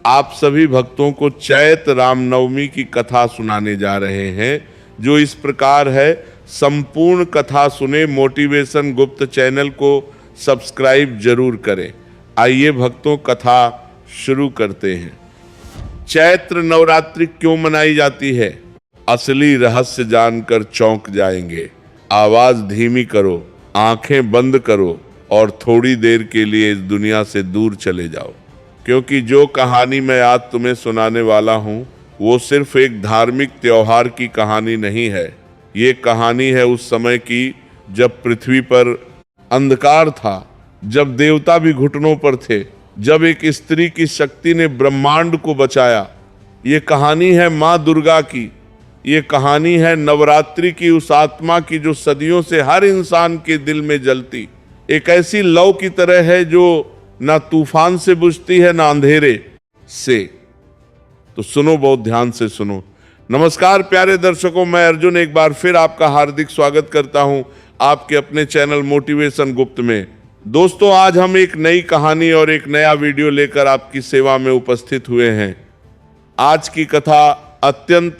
आप सभी भक्तों को चैत्र रामनवमी की कथा सुनाने जा रहे हैं, जो इस प्रकार है। संपूर्ण कथा सुने, मोटिवेशन गुप्त चैनल को सब्सक्राइब जरूर करें। आइए भक्तों, कथा शुरू करते हैं। चैत्र नवरात्रि क्यों मनाई जाती है? असली रहस्य जानकर चौंक जाएंगे। आवाज धीमी करो, आंखें बंद करो और थोड़ी देर के लिए इस दुनिया से दूर चले जाओ, क्योंकि जो कहानी मैं आज तुम्हें सुनाने वाला हूँ वो सिर्फ एक धार्मिक त्योहार की कहानी नहीं है। ये कहानी है उस समय की जब पृथ्वी पर अंधकार था, जब देवता भी घुटनों पर थे, जब एक स्त्री की शक्ति ने ब्रह्मांड को बचाया। ये कहानी है माँ दुर्गा की। ये कहानी है नवरात्रि की, उस आत्मा की जो सदियों से हर इंसान के दिल में जलती एक ऐसी लौ की तरह है जो ना तूफान से बुझती है ना अंधेरे से। तो सुनो, बहुत ध्यान से सुनो। नमस्कार प्यारे दर्शकों, मैं अर्जुन एक बार फिर आपका हार्दिक स्वागत करता हूं आपके अपने चैनल मोटिवेशन गुप्त में। दोस्तों, आज हम एक नई कहानी और एक नया वीडियो लेकर आपकी सेवा में उपस्थित हुए हैं। आज की कथा अत्यंत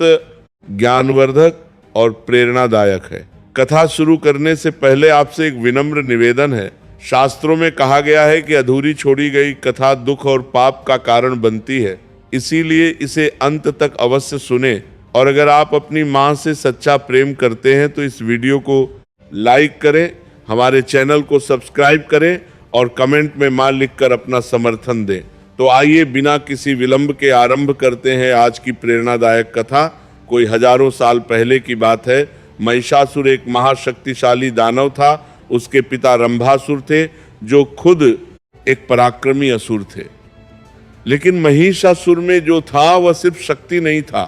ज्ञानवर्धक और प्रेरणादायक है। कथा शुरू करने से पहले आपसे एक विनम्र निवेदन है। शास्त्रों में कहा गया है कि अधूरी छोड़ी गई कथा दुख और पाप का कारण बनती है, इसीलिए इसे अंत तक अवश्य सुने। और अगर आप अपनी मां से सच्चा प्रेम करते हैं तो इस वीडियो को लाइक करें, हमारे चैनल को सब्सक्राइब करें और कमेंट में मां लिखकर अपना समर्थन दें। तो आइए बिना किसी विलंब के आरंभ करते हैं आज की प्रेरणादायक कथा। कोई हजारों साल पहले की बात है। महिषासुर एक महाशक्तिशाली दानव था। उसके पिता रंभासुर थे, जो खुद एक पराक्रमी असुर थे। लेकिन महिषासुर में जो था वह सिर्फ शक्ति नहीं था,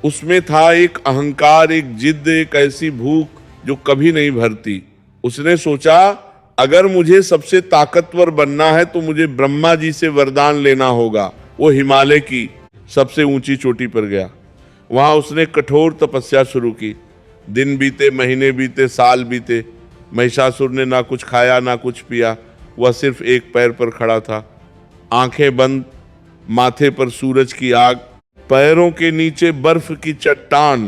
उसमें था एक अहंकार, एक जिद, एक ऐसी भूख जो कभी नहीं भरती। उसने सोचा, अगर मुझे सबसे ताकतवर बनना है तो मुझे ब्रह्मा जी से वरदान लेना होगा। वो हिमालय की सबसे ऊंची चोटी पर गया। वहां उसने कठोर तपस्या शुरू की। दिन बीते, महीने बीते, साल बीते। महिषासुर ने ना कुछ खाया ना कुछ पिया। वह सिर्फ एक पैर पर खड़ा था, आंखें बंद, माथे पर सूरज की आग, पैरों के नीचे बर्फ की चट्टान।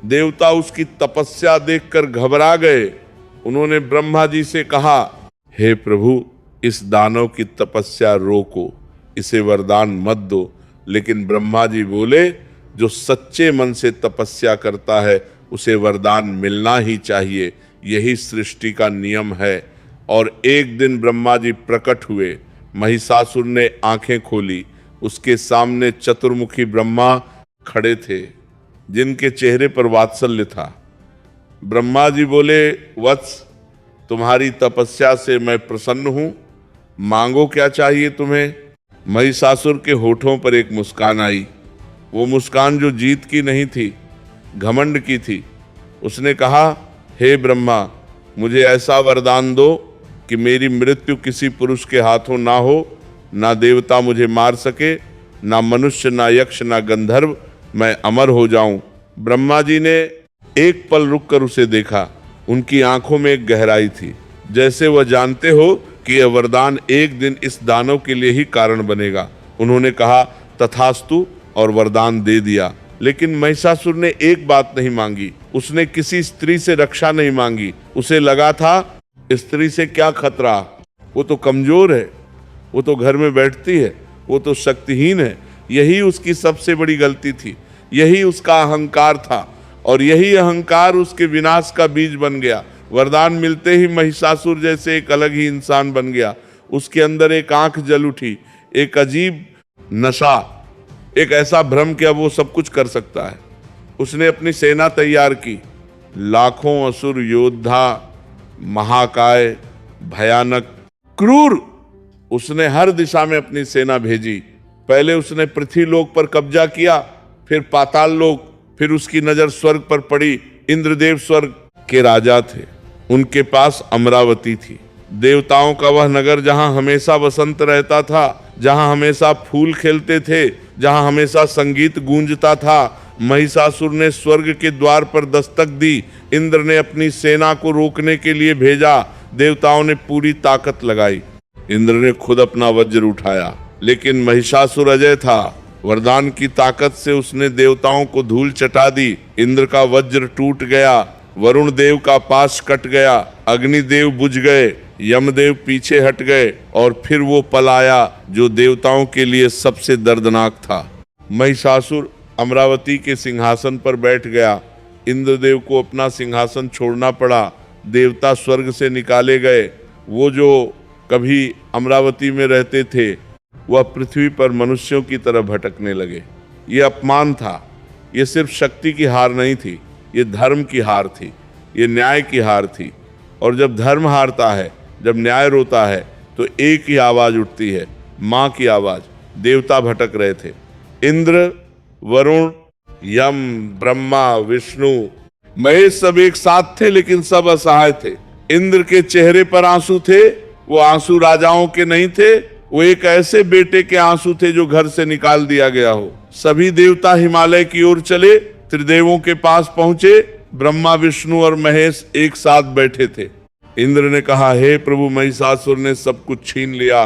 देवता उसकी तपस्या देखकर घबरा गए। उन्होंने ब्रह्मा जी से कहा, हे प्रभु, इस दानव की तपस्या रोको, इसे वरदान मत दो। लेकिन ब्रह्मा जी बोले, जो सच्चे मन से तपस्या करता है उसे वरदान मिलना ही चाहिए, यही सृष्टि का नियम है। और एक दिन ब्रह्मा जी प्रकट हुए। महिषासुर ने आंखें खोली। उसके सामने चतुर्मुखी ब्रह्मा खड़े थे, जिनके चेहरे पर वात्सल्य था। ब्रह्मा जी बोले, वत्स, तुम्हारी तपस्या से मैं प्रसन्न हूं, मांगो क्या चाहिए तुम्हें। महिषासुर के होठों पर एक मुस्कान आई। वो मुस्कान जो जीत की नहीं थी, घमंड की थी। उसने कहा, हे ब्रह्मा, मुझे ऐसा वरदान दो कि मेरी मृत्यु किसी पुरुष के हाथों ना हो, ना देवता मुझे मार सके, ना मनुष्य, ना यक्ष, ना गंधर्व, मैं अमर हो जाऊं। ब्रह्मा जी ने एक पल रुककर उसे देखा। उनकी आंखों में एक गहराई थी, जैसे वह जानते हो कि यह वरदान एक दिन इस दानव के लिए ही कारण बनेगा। उन्होंने कहा, तथास्तु, और वरदान दे दिया। लेकिन महिषासुर ने एक बात नहीं मांगी। उसने किसी स्त्री से रक्षा नहीं मांगी। उसे लगा था, स्त्री से क्या खतरा, वो तो कमजोर है, वो तो घर में बैठती है, वो तो शक्तिहीन है। यही उसकी सबसे बड़ी गलती थी, यही उसका अहंकार था, और यही अहंकार उसके विनाश का बीज बन गया। वरदान मिलते ही महिषासुर जैसे एक अलग ही इंसान बन गया। उसके अंदर एक आंख जल उठी, एक अजीब नशा, एक ऐसा भ्रम कि अब वो सब कुछ कर सकता है। उसने अपनी सेना तैयार की। लाखों असुर योद्धा, महाकाय, भयानक, क्रूर, उसने हर दिशा में अपनी सेना भेजी। पहले उसने पृथ्वीलोक पर कब्जा किया, फिर पाताल लोक, फिर उसकी नजर स्वर्ग पर पड़ी। इंद्रदेव स्वर्ग के राजा थे, उनके पास अमरावती थी, देवताओं का वह नगर जहां हमेशा वसंत रहता था, जहां हमेशा फूल खेलते थे, जहां हमेशा संगीत गूंजता था। महिषासुर ने स्वर्ग के द्वार पर दस्तक दी। इंद्र ने अपनी सेना को रोकने के लिए भेजा। देवताओं ने पूरी ताकत लगाई। इंद्र ने खुद अपना वज्र उठाया, लेकिन महिषासुर अजय था। वरदान की ताकत से उसने देवताओं को धूल चटा दी। इंद्र का वज्र टूट गया, वरुण देव का पाश कट गया, अग्निदेव बुझ गए, यमदेव पीछे हट गए और फिर वो पल आया जो देवताओं के लिए सबसे दर्दनाक था। महिषासुर अमरावती के सिंहासन पर बैठ गया। इंद्रदेव को अपना सिंहासन छोड़ना पड़ा, देवता स्वर्ग से निकाले गए। वो जो कभी अमरावती में रहते थे वह पृथ्वी पर मनुष्यों की तरह भटकने लगे। ये अपमान था। ये सिर्फ शक्ति की हार नहीं थी, ये धर्म की हार थी, ये न्याय की हार थी। और जब धर्म हारता है, जब न्याय रोता है, तो एक ही आवाज उठती है, माँ की आवाज। देवता भटक रहे थे। इंद्र, वरुण, यम, ब्रह्मा, विष्णु, महेश सब एक साथ थे, लेकिन सब असहाय थे। इंद्र के चेहरे पर आंसू थे। वो आंसू राजाओं के नहीं थे, वो एक ऐसे बेटे के आंसू थे जो घर से निकाल दिया गया हो। सभी देवता हिमालय की ओर चले, त्रिदेवों के पास पहुंचे। ब्रह्मा, विष्णु और महेश एक साथ बैठे थे। इंद्र ने कहा, हे प्रभु, महिषासुर ने सब कुछ छीन लिया,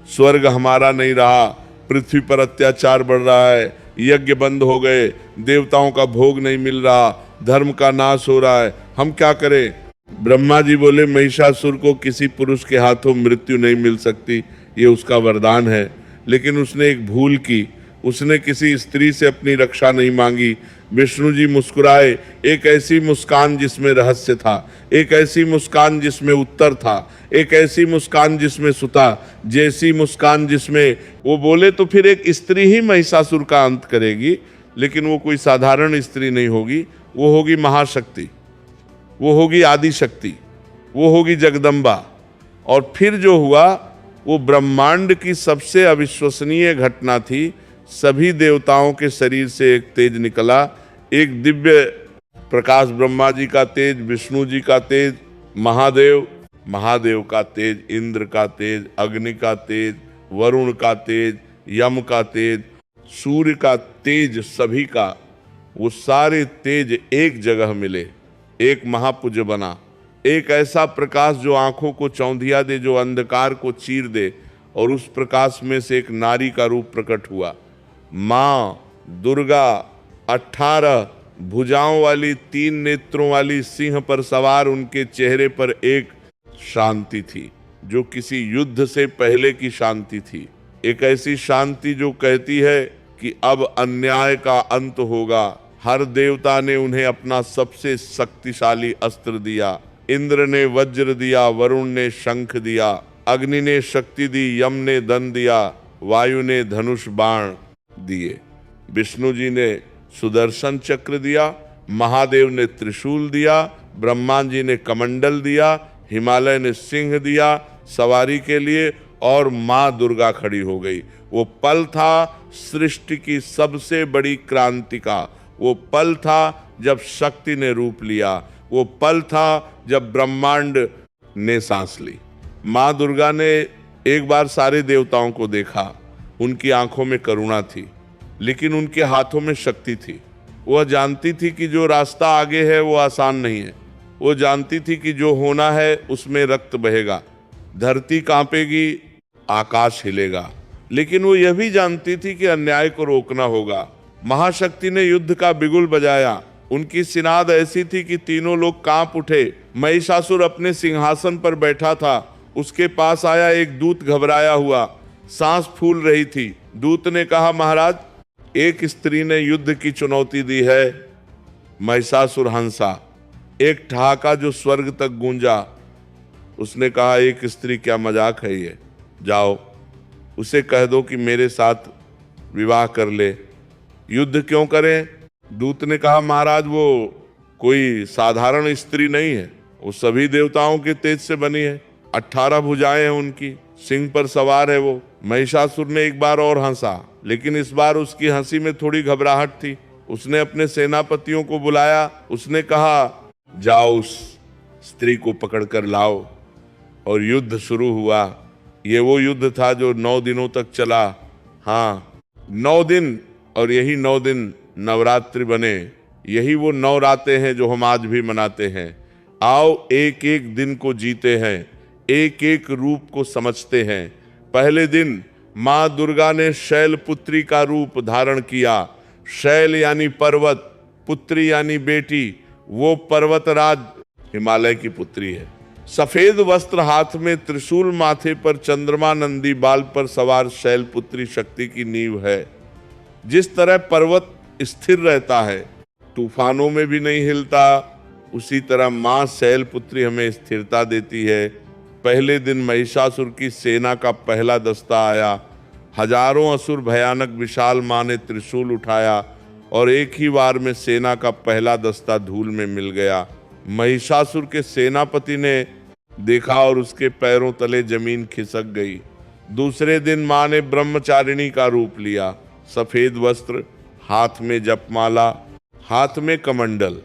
स्वर्ग हमारा नहीं रहा, पृथ्वी पर अत्याचार बढ़ रहा है, यज्ञ बंद हो गए, देवताओं का भोग नहीं मिल रहा, धर्म का नाश हो रहा है, हम क्या करें? ब्रह्मा जी बोले, महिषासुर को किसी पुरुष के हाथों मृत्यु नहीं मिल सकती, ये उसका वरदान है। लेकिन उसने एक भूल की, उसने किसी स्त्री से अपनी रक्षा नहीं मांगी। विष्णु जी मुस्कुराए, एक ऐसी मुस्कान जिसमें रहस्य था, एक ऐसी मुस्कान जिसमें उत्तर था, एक ऐसी मुस्कान जिसमें सुता, जैसी मुस्कान जिसमें वो बोले तो फिर एक स्त्री ही महिषासुर का अंत करेगी, लेकिन वो कोई साधारण स्त्री नहीं होगी, वो होगी महाशक्ति, वो होगी आदि शक्ति, वो होगी जगदम्बा। और फिर जो हुआ वो ब्रह्मांड की सबसे अविश्वसनीय घटना थी। सभी देवताओं के शरीर से एक तेज निकला, एक दिव्य प्रकाश, ब्रह्मा जी का तेज, विष्णु जी का तेज, महादेव का तेज, इंद्र का तेज, अग्नि का तेज, वरुण का तेज, यम का तेज, सूर्य का तेज, सभी का, वो सारे तेज एक जगह मिले, एक महापुज बना। एक ऐसा प्रकाश जो आंखों को चौंधिया दे, जो अंधकार को चीर दे, और उस प्रकाश में से एक नारी का रूप प्रकट हुआ। माँ दुर्गा 18 भुजाओं वाली, 3 नेत्रों वाली, सिंह पर सवार, उनके चेहरे पर एक शांति थी जो किसी युद्ध से पहले की शांति थी। एक ऐसी शांति जो कहती है कि अब अन्याय का अंत होगा। हर देवता ने उन्हें अपना सबसे शक्तिशाली अस्त्र दिया। इंद्र ने वज्र दिया, वरुण ने शंख दिया, अग्नि ने शक्ति दी, यम ने धन दिया, वायु ने धनुष बाण दिए, विष्णु जी ने सुदर्शन चक्र दिया, महादेव ने त्रिशूल दिया, ब्रह्मा जी ने कमंडल दिया, हिमालय ने सिंह दिया सवारी के लिए, और माँ दुर्गा खड़ी हो गई। वो पल था सृष्टि की सबसे बड़ी क्रांति का। वो पल था जब शक्ति ने रूप लिया। वो पल था जब ब्रह्मांड ने सांस ली। माँ दुर्गा ने एक बार सारे देवताओं को देखा। उनकी आंखों में करुणा थी, लेकिन उनके हाथों में शक्ति थी। वह जानती थी कि जो रास्ता आगे है वो आसान नहीं है। वो जानती थी कि जो होना है उसमें रक्त बहेगा, धरती कांपेगी, आकाश हिलेगा। लेकिन वो यह भी जानती थी कि अन्याय को रोकना होगा। महाशक्ति ने युद्ध का बिगुल बजाया। उनकी सिनाद ऐसी थी कि तीनों लोग कांप उठे। महिषासुर अपने सिंहासन पर बैठा था। उसके पास आया एक दूत, घबराया हुआ, सांस फूल रही थी। दूत ने कहा, महाराज, एक स्त्री ने युद्ध की चुनौती दी है। महिषासुर हंसा, एक ठहाका जो स्वर्ग तक गूंजा। उसने कहा, एक स्त्री, क्या मजाक है ये? जाओ उसे कह दो कि मेरे साथ विवाह कर ले। युद्ध क्यों करें? दूत ने कहा, महाराज, वो कोई साधारण स्त्री नहीं है, वो सभी देवताओं के तेज से बनी है। 18 भुजाएं हैं उनकी, सिंह पर सवार है वो। महिषासुर ने एक बार और हंसा, लेकिन इस बार उसकी हंसी में थोड़ी घबराहट थी। उसने अपने सेनापतियों को बुलाया। उसने कहा, जाओ उस स्त्री को पकड़ कर लाओ। और युद्ध शुरू हुआ। ये वो युद्ध था जो 9 दिनों तक चला। हाँ, 9 दिन, और यही 9 दिन नवरात्रि बने। यही वो 9 रातें हैं जो हम आज भी मनाते हैं। आओ एक एक दिन को जीते हैं, एक एक रूप को समझते हैं। पहले दिन माँ दुर्गा ने शैलपुत्री का रूप धारण किया। शैल यानी पर्वत, पुत्री यानी बेटी, वो पर्वतराज हिमालय की पुत्री है। सफेद वस्त्र हाथ में, त्रिशूल माथे पर, चंद्रमा नंदी बाल पर सवार शैलपुत्री शक्ति की नींव है। जिस तरह पर्वत स्थिर रहता है, तूफानों में भी नहीं हिलता, उसी तरह मां शैलपुत्री हमें स्थिरता देती है। पहले दिन महिषासुर की सेना का पहला दस्ता आया। हजारों असुर भयानक विशाल मां ने त्रिशूल उठाया और एक ही बार में सेना का पहला दस्ता धूल में मिल गया। महिषासुर के सेनापति ने देखा और उसके पैरों तले जमीन खिसक गई। दूसरे दिन मां ने ब्रह्मचारिणी का रूप लिया। सफेद वस्त्र, हाथ में जपमाला, हाथ में कमंडल।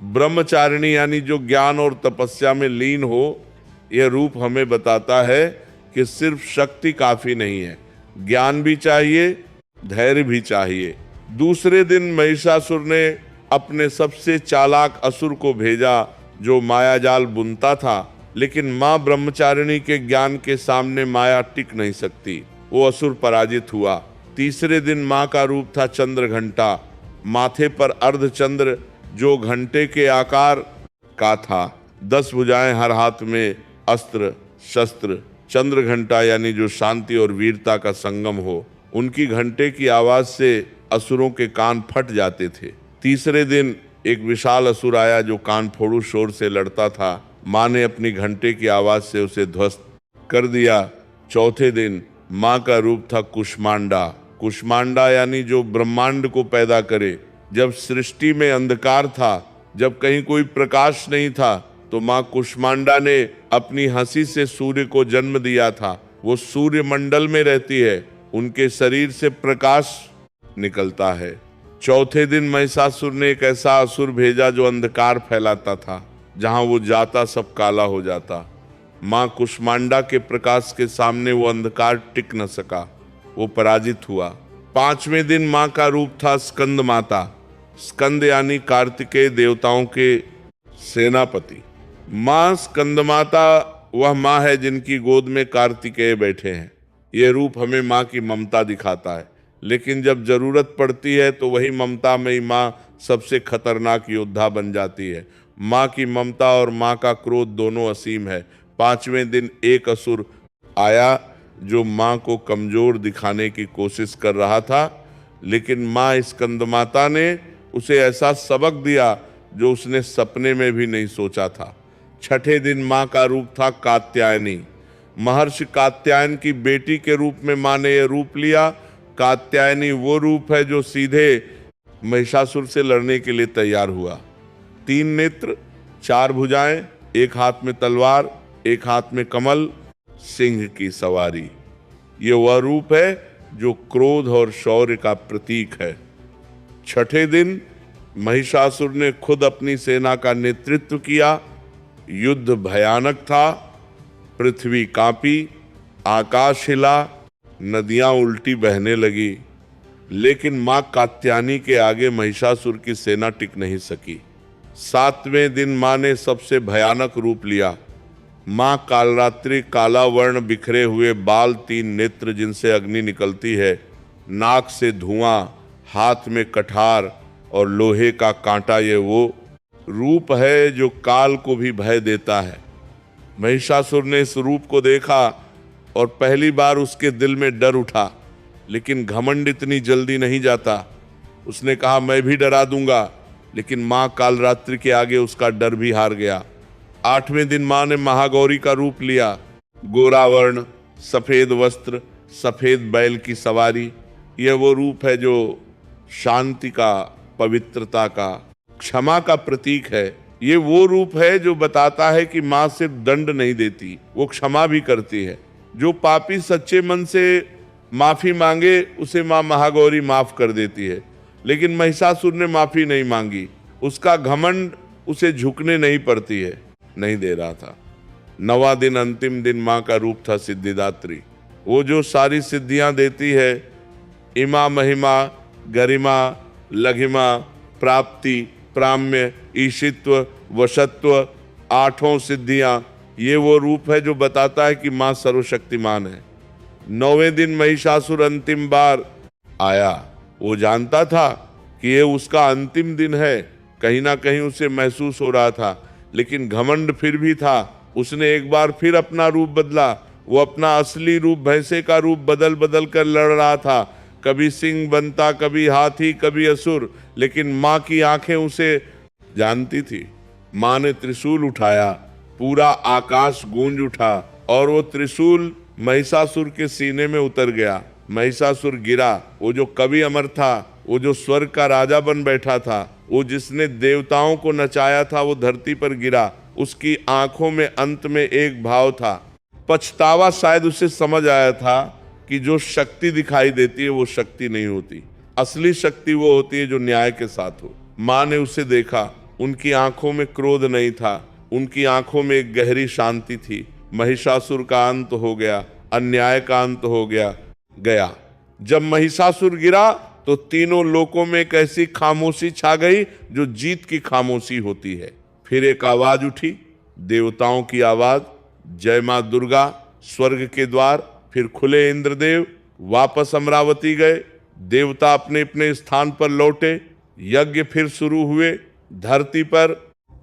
ब्रह्मचारिणी यानी जो ज्ञान और तपस्या में लीन हो। यह रूप हमें बताता है कि सिर्फ शक्ति काफी नहीं है, ज्ञान भी चाहिए, धैर्य भी चाहिए। दूसरे दिन महिषासुर ने अपने सबसे चालाक असुर को भेजा जो मायाजाल बुनता था, लेकिन मां ब्रह्मचारिणी के ज्ञान के सामने माया टिक नहीं सकती। वो असुर पराजित हुआ। तीसरे दिन मां का रूप था चंद्रघंटा, माथे पर अर्धचंद्र जो घंटे के आकार का था। 10 भुजाएं, हर हाथ में अस्त्र शस्त्र। चंद्रघंटा यानी जो शांति और वीरता का संगम हो। उनकी घंटे की आवाज से असुरों के कान फट जाते थे। तीसरे दिन एक विशाल असुर आया जो कान फोड़ू शोर से लड़ता था। मां ने अपनी घंटे की आवाज से उसे ध्वस्त कर दिया। चौथे दिन मां का रूप था कुष्मांडा। कुष्मांडा यानी जो ब्रह्मांड को पैदा करे। जब सृष्टि में अंधकार था, जब कहीं कोई प्रकाश नहीं था, तो मां कुष्मांडा ने अपनी हंसी से सूर्य को जन्म दिया था। वो सूर्य मंडल में रहती है, उनके शरीर से प्रकाश निकलता है। चौथे दिन महिषासुर ने एक ऐसा असुर भेजा जो अंधकार फैलाता था। जहां वो जाता सब काला हो जाता। मां कुष्मांडा के प्रकाश के सामने वो अंधकार टिक न सका, वो पराजित हुआ। पांचवें दिन मां का रूप था स्कंद माता। स्कंद यानी कार्तिकेय देवताओं के सेनापति। मां स्कंद माता वह मां है जिनकी गोद में कार्तिकेय बैठे हैं। यह रूप हमें मां की ममता दिखाता है, लेकिन जब जरूरत पड़ती है तो वही ममता में मां सबसे खतरनाक योद्धा बन जाती है। मां की ममता और मां का क्रोध दोनों असीम है। पांचवें दिन एक असुर आया जो मां को कमजोर दिखाने की कोशिश कर रहा था, लेकिन मां स्कंदमाता ने उसे ऐसा सबक दिया जो उसने सपने में भी नहीं सोचा था। छठे दिन मां का रूप था कात्यायनी। महर्षि कात्यायन की बेटी के रूप में मां ने यह रूप लिया। कात्यायनी वो रूप है जो सीधे महिषासुर से लड़ने के लिए तैयार हुआ। 3 नेत्र, 4 भुजाएं, एक हाथ में तलवार, एक हाथ में कमल, सिंह की सवारी। ये वह रूप है जो क्रोध और शौर्य का प्रतीक है। छठे दिन महिषासुर ने खुद अपनी सेना का नेतृत्व किया। युद्ध भयानक था। पृथ्वी कांपी, आकाश हिला, नदियां उल्टी बहने लगी, लेकिन मां कात्यायनी के आगे महिषासुर की सेना टिक नहीं सकी। 7वें दिन मां ने सबसे भयानक रूप लिया। मां कालरात्रि, काला वर्ण बिखरे हुए बाल, 3 नेत्र जिनसे अग्नि निकलती है, नाक से धुआं, हाथ में कठार और लोहे का कांटा। ये वो रूप है जो काल को भी भय देता है। महिषासुर ने इस रूप को देखा और पहली बार उसके दिल में डर उठा, लेकिन घमंड इतनी जल्दी नहीं जाता। उसने कहा मैं भी डरा दूंगा, लेकिन मां कालरात्रि के आगे उसका डर भी हार गया। 8वें दिन मां ने महागौरी का रूप लिया। गोरा वर्ण, सफेद वस्त्र, सफेद बैल की सवारी। यह वो रूप है जो शांति का, पवित्रता का, क्षमा का प्रतीक है। ये वो रूप है जो बताता है कि मां सिर्फ दंड नहीं देती, वो क्षमा भी करती है। जो पापी सच्चे मन से माफी मांगे उसे मां महागौरी माफ कर देती है। लेकिन महिषासुर ने माफी नहीं मांगी, उसका घमंड उसे झुकने नहीं पड़ती है, नहीं दे रहा था। 9वां दिन अंतिम दिन मां का रूप था सिद्धिदात्री। वो जो सारी सिद्धियां देती है, इमा महिमा, गरिमा, लघिमा, प्राप्ति, प्राम्य, ईशित्व, वशत्व, 8 सिद्धियां। ये वो रूप है जो बताता है कि मां सर्वशक्तिमान है। 9वें दिन महिषासुर अंतिम बार आया। वो जानता था कि ये उसका अंतिम दिन है, कहीं ना कहीं उसे महसूस हो रहा था, लेकिन घमंड फिर भी था। उसने एक बार फिर अपना रूप बदला। वो अपना असली रूप भैंसे का रूप बदल बदल कर लड़ रहा था। कभी सिंह बनता, कभी हाथी, कभी असुर, लेकिन माँ की आंखें उसे जानती थी। माँ ने त्रिशूल उठाया, पूरा आकाश गूंज उठा और वो त्रिशूल महिषासुर के सीने में उतर गया। महिषासुर गिरा। वो जो कवि अमर था, वो जो स्वर्ग का राजा बन बैठा था, वो जिसने देवताओं को नचाया था, वो धरती पर गिरा। उसकी आंखों में अंत में एक भाव था, पछतावा। शायद उसे समझ आया था कि जो शक्ति दिखाई देती है वो शक्ति नहीं होती, असली शक्ति वो होती है जो न्याय के साथ हो। माँ ने उसे देखा, उनकी आंखों में क्रोध नहीं था, उनकी आंखों में एक गहरी शांति थी। महिषासुर का अंत हो गया, अन्याय का अंत हो गया। जब महिषासुर गिरा तो तीनों लोकों में एक ऐसी खामोशी छा गई जो जीत की खामोशी होती है। फिर एक आवाज उठी, देवताओं की आवाज, जय मां दुर्गा। स्वर्ग के द्वार फिर खुले, इंद्रदेव वापस अमरावती गए, देवता अपने अपने स्थान पर लौटे, यज्ञ फिर शुरू हुए। धरती पर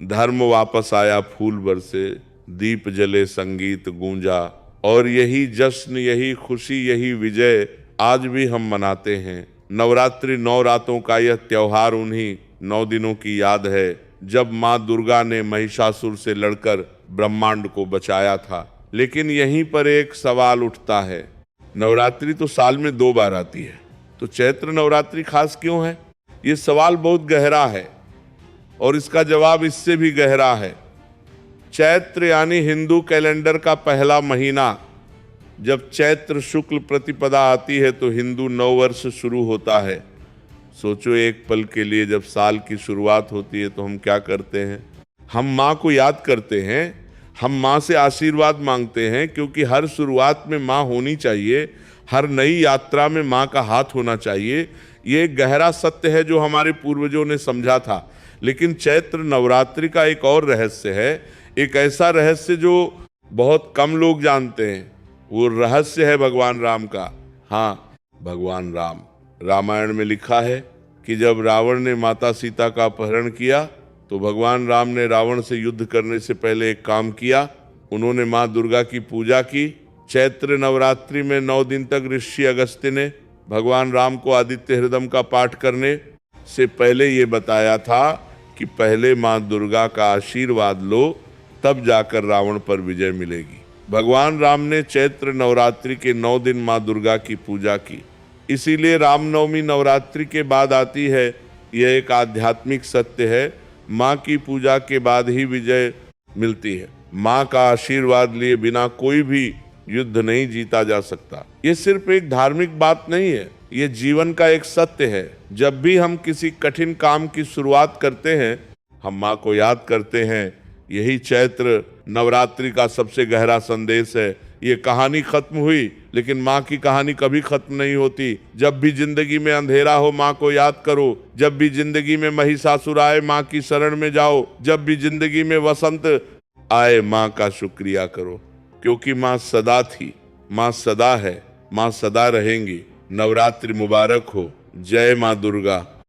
धर्म वापस आया, फूल बरसे, दीप जले, संगीत गूंजा। और यही जश्न, यही खुशी, यही विजय आज भी हम मनाते हैं। नवरात्रि 9 रातों का यह त्योहार उन्हीं 9 दिनों की याद है जब माँ दुर्गा ने महिषासुर से लड़कर ब्रह्मांड को बचाया था। लेकिन यहीं पर एक सवाल उठता है, नवरात्रि तो साल में 2 बार आती है, तो चैत्र नवरात्रि खास क्यों है? ये सवाल बहुत गहरा है और इसका जवाब इससे भी गहरा है। चैत्र यानी हिंदू कैलेंडर का पहला महीना। जब चैत्र शुक्ल प्रतिपदा आती है तो हिंदू नववर्ष शुरू होता है। सोचो एक पल के लिए, जब साल की शुरुआत होती है तो हम क्या करते हैं? हम माँ को याद करते हैं, हम माँ से आशीर्वाद मांगते हैं, क्योंकि हर शुरुआत में माँ होनी चाहिए, हर नई यात्रा में माँ का हाथ होना चाहिए। ये एक गहरा सत्य है जो हमारे पूर्वजों ने समझा था। लेकिन चैत्र नवरात्रि का एक और रहस्य है, एक ऐसा रहस्य जो बहुत कम लोग जानते हैं। वो रहस्य है भगवान राम का। हाँ, भगवान राम। रामायण में लिखा है कि जब रावण ने माता सीता का अपहरण किया तो भगवान राम ने रावण से युद्ध करने से पहले एक काम किया। उन्होंने माँ दुर्गा की पूजा की। चैत्र नवरात्रि में 9 दिन तक ऋषि अगस्त्य ने भगवान राम को आदित्य हृदय का पाठ करने से पहले ये बताया था कि पहले माँ दुर्गा का आशीर्वाद लो, तब जाकर रावण पर विजय मिलेगी। भगवान राम ने चैत्र नवरात्रि के 9 दिन माँ दुर्गा की पूजा की। इसीलिए रामनवमी नवरात्रि के बाद आती है। यह एक आध्यात्मिक सत्य है, माँ की पूजा के बाद ही विजय मिलती है। माँ का आशीर्वाद लिए बिना कोई भी युद्ध नहीं जीता जा सकता। ये सिर्फ एक धार्मिक बात नहीं है, ये जीवन का एक सत्य है। जब भी हम किसी कठिन काम की शुरुआत करते हैं, हम माँ को याद करते हैं। यही चैत्र नवरात्रि का सबसे गहरा संदेश है। ये कहानी खत्म हुई, लेकिन माँ की कहानी कभी खत्म नहीं होती। जब भी जिंदगी में अंधेरा हो, माँ को याद करो। जब भी जिंदगी में महिषासुर आए, माँ की शरण में जाओ। जब भी जिंदगी में वसंत आए, माँ का शुक्रिया करो, क्योंकि माँ सदा थी, माँ सदा है, माँ सदा रहेंगी। नवरात्रि मुबारक हो। जय माँ दुर्गा।